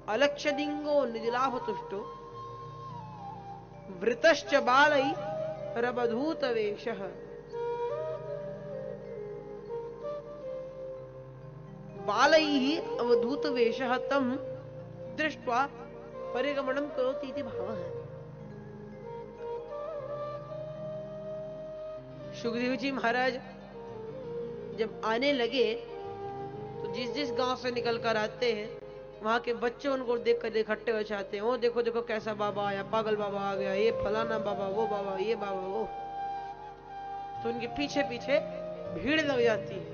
अलक्षदिंगो निजलाभ तुष्टो वृतश्च बालै रबधूत वेशः। बालैः अवधूत वेशः तं दृष्ट्वा परिगमनं करोति इति भावः। सुखदेव जी महाराज जब आने लगे तो जिस जिस गांव से निकल कर आते हैं वहां के बच्चे उनको देख कर इकट्ठे हो जाते हैं। ओ देखो देखो कैसा बाबा आया, पागल बाबा आ गया, ये फलाना बाबा, वो बाबा, ये बाबा, वो। तो उनके पीछे पीछे भीड़ लग जाती है।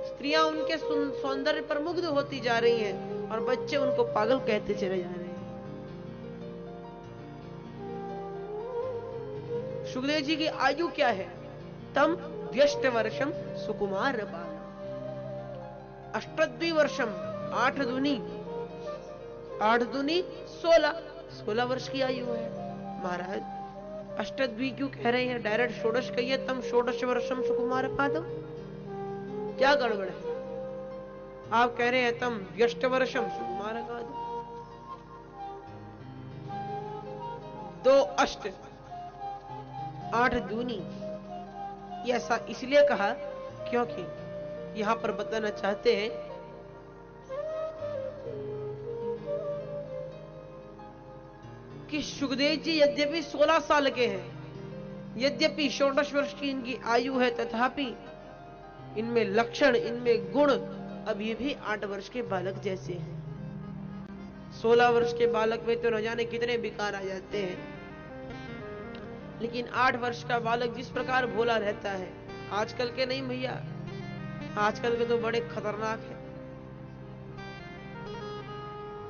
स्त्रियां उनके सौंदर्य पर मुग्ध होती जा रही हैं और बच्चे उनको पागल कहते चले जा रहे हैं। सुखदेव जी की आयु क्या है? तम व्यष्ट वर्षम सुकुमार बाल, अष्टद्वि वर्षम, 8 दूनी 16 वर्ष की आयु है। महाराज अष्टद्वि क्यों कह रहे हैं? डायरेक्ट षोडश कहिए, तम षोडश वर्षम सुकुमार पादम। क्या गड़बड़ है? आप कह रहे हैं तम व्यष्ट वर्षम सुकुमार पादम। 2 अष्ट 8 दूनी, ऐसा इसलिए कहा क्योंकि यहां पर बताना चाहते हैं कि सुखदेव जी यद्यपि 16 साल के हैं, यद्यपि 16 वर्ष की इनकी आयु है, तथापि इनमें लक्षण, इनमें गुण अभी भी 8 वर्ष के बालक जैसे हैं। 16 वर्ष के बालक में तो न जाने कितने विकार आ जाते हैं, लेकिन 8 वर्ष का बालक जिस प्रकार भोला रहता है, आजकल के नहीं भैया, आजकल के तो बड़े खतरनाक है।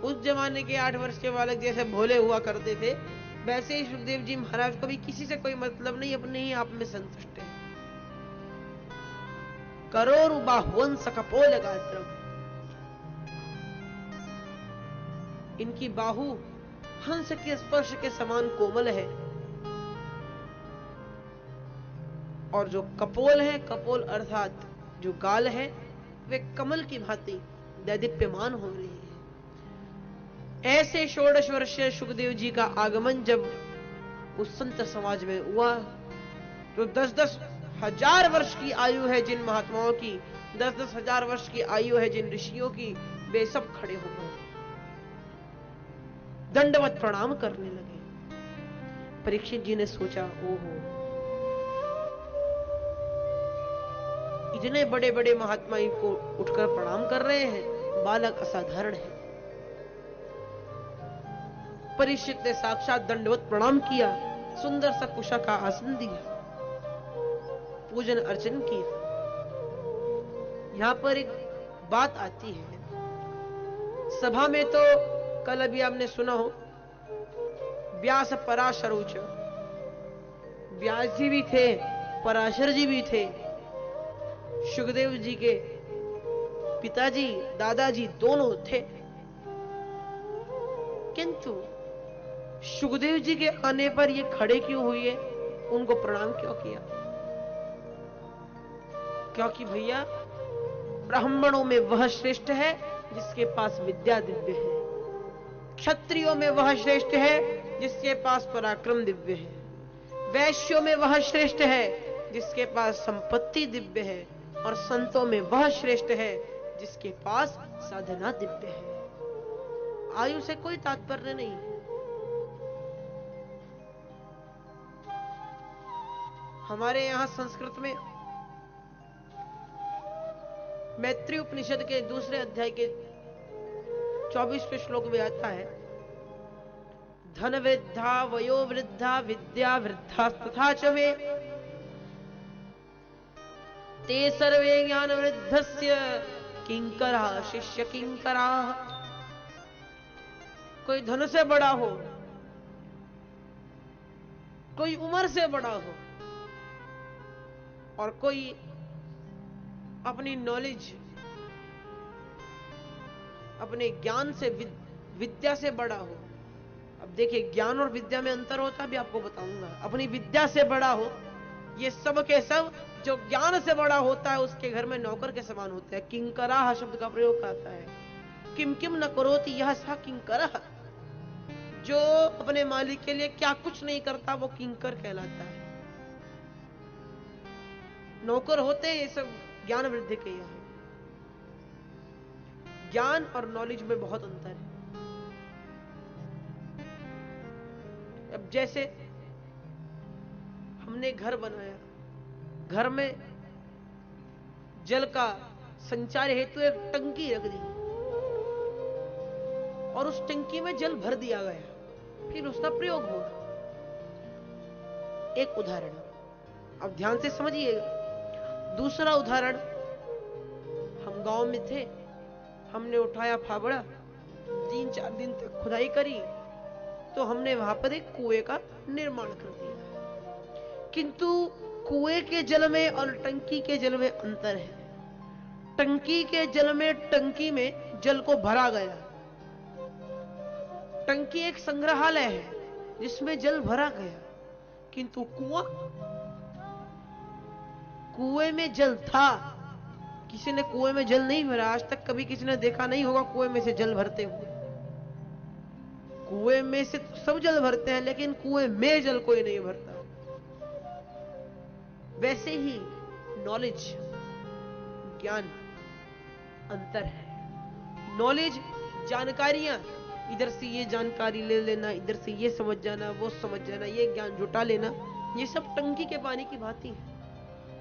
उस जमाने के 8 वर्ष के बालक जैसे भोले हुआ करते थे, वैसे ही सुखदेव जी महाराज को भी किसी से कोई मतलब नहीं, अपने ही आप में संतुष्ट है। करोरु बाहुवंश कपोल गात्रम, इनकी बाहु हंस के स्पर्श के समान कोमल है और जो कपोल है, कपोल अर्थात जो गाल है, वे कमल की भांति दैदीप्यमान हो रही है। ऐसे 16 वर्षीय सुखदेव जी का आगमन जब उस संत समाज में हुआ तो 10-10 हजार वर्ष की आयु है जिन महात्माओं की, 10-10 हजार वर्ष की आयु है जिन ऋषियों की, वे सब खड़े हो गए, दंडवत प्रणाम करने लगे। परीक्षित जी ने सोचा, ओहो, इतने बड़े बड़े महात्मा को उठकर प्रणाम कर रहे हैं, बालक असाधारण है। परीक्षित ने साक्षात दंडवत प्रणाम किया, सुंदर सा कुशा का आसन दिया, पूजन अर्चन किया। यहां पर एक बात आती है, सभा में तो कल अभी आपने सुना हो, व्यास पराशर उच, व्यास जी भी थे, पराशर जी भी थे, सुखदेव जी के पिताजी दादाजी दोनों थे, किंतु सुखदेव जी के आने पर ये खड़े क्यों हुए, उनको प्रणाम क्यों किया? क्योंकि भैया ब्राह्मणों में वह श्रेष्ठ है जिसके पास विद्या दिव्य है, क्षत्रियों में वह श्रेष्ठ है जिसके पास पराक्रम दिव्य है, वैश्यों में वह श्रेष्ठ है जिसके पास संपत्ति दिव्य है, और संतों में वह श्रेष्ठ है जिसके पास साधना दिव्य है। आयु से कोई तात्पर्य नहीं है। हमारे यहां संस्कृत में मैत्री उपनिषद के 2 अध्याय के 24वें श्लोक में आता है, धन वृद्धा वयो वृद्धा विद्या वृद्धा तथा च वे ते सर्वे ज्ञान वृद्धस्य किंकरा शिष्य किंकरा। कोई धन से बड़ा हो, कोई उम्र से बड़ा हो, और कोई अपनी नॉलेज, अपने ज्ञान से, विद्या से बड़ा हो। अब देखिए, ज्ञान और विद्या में अंतर होता भी आपको बताऊंगा। अपनी विद्या से बड़ा हो, ये सब के सब जो ज्ञान से बड़ा होता है उसके घर में नौकर के समान होते हैं। किंकराह शब्द का प्रयोग आता है। किम किम न करोति यह सा किंकरः। जो अपने मालिक के लिए क्या कुछ नहीं करता वो किंकर कहलाता है। नौकर होते हैं ये सब ज्ञान वृद्धि के। यहाँ ज्ञान और नॉलेज में बहुत अंतर है। अब जैसे हमने घर बनाया, घर में जल का संचार हेतु एक टंकी रख दी और उस टंकी में जल भर दिया गया, फिर उसका प्रयोग हुआ। एक उदाहरण, अब ध्यान से समझिएगा। दूसरा उदाहरण, हम गांव में थे, हमने उठाया फावड़ा, 3-4 दिन तक खुदाई करी, तो हमने वहां पर एक कुएं का निर्माण कर दिया। किंतु कुएं के जल में और टंकी के जल में अंतर है। टंकी के जल में टंकी में जल को भरा गया। टंकी एक संग्रहालय है जिसमें जल भरा गया, किंतु कुएं में जल था। किसी ने कुएं में जल नहीं भरा, आज तक कभी किसी ने देखा नहीं होगा कुएं में से जल भरते हुए। कुएं में से तो सब जल भरते हैं, लेकिन कुएं में जल कोई नहीं भरता। वैसे ही नॉलेज, ज्ञान, अंतर है। नॉलेज जानकारियां, इधर से ये जानकारी ले लेना, इधर से ये समझ जाना, वो समझ जाना, ये ज्ञान जुटा लेना, ये सब टंकी के पानी की भांति है।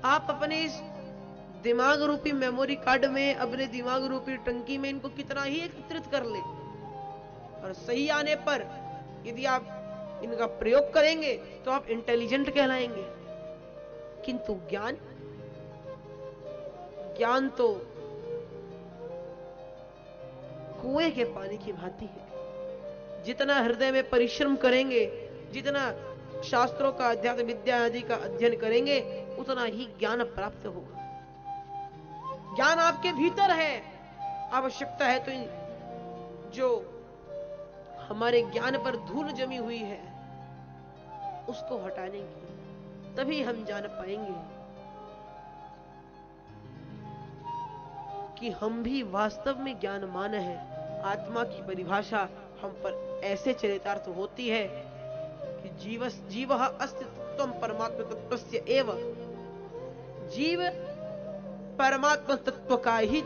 आप अपने इस दिमाग रूपी मेमोरी कार्ड में, अपने दिमाग रूपी टंकी में इनको कितना ही एकत्रित कर ले, और सही आने पर यदि आप इनका प्रयोग करेंगे तो आप इंटेलिजेंट कहलाएंगे। किंतु ज्ञान तो कुएं के पानी की भांति है। जितना हृदय में परिश्रम करेंगे, जितना शास्त्रों का, अध्यात्म विद्या आदि का अध्ययन करेंगे, उतना ही ज्ञान प्राप्त होगा। ज्ञान आपके भीतर है। आवश्यकता है तो जो हमारे ज्ञान पर धूल जमी हुई है उसको हटाने की, तभी हम जान पाएंगे कि हम भी वास्तव में ज्ञानमान हैं। आत्मा की परिभाषा हम पर ऐसे चरितार्थ होती है कि जीवः अस्तित्वं परमात्म तत्वस्य एव। जीव परमात्मा तत्व का ही